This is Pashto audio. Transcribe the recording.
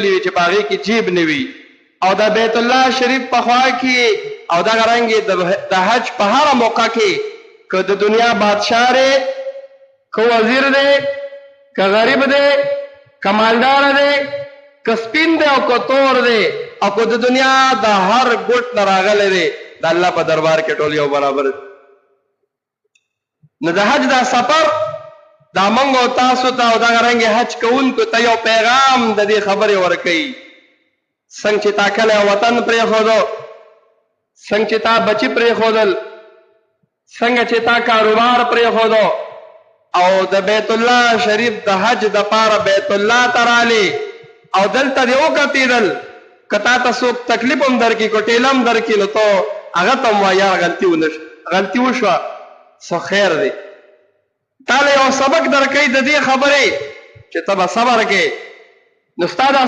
چې باغې کې جیب نه وي او د بیت الله شریف په خوا کې او دا غرانګي د حج په هر موقع کې که د دنیا بادشاہ دی که وزیر دی که غریب دی که مالدار دی که سپین دی او که تور دی او که د دنیا د هر ګوټ نه راغلی دی د الله په دربار کې ټول یو برابر دی. نو د حج دا سفر دا موږ او تاسو ته او دا غرانګي حج کوونکو ته یو پیغام د دې خبرې ورکوي. څنګه چې تا کلی وطن پرېښودو، څنګه چې تا بچي پرېښودل، څنګه چې تا کاروبار پرېښودو او د بیت الله شریف د حج دپاره بیت الله ته رالې او دلته دې وکتېدل، که تا ته څوک تکلیف هم درکړي که ټېله هم درکړي نو ته هغه ته هم وایه غلطي وشوه څه خیر دی. تا له یو سبق درکوي د دې خبرې چې ته به صبر کوې نو ستا دا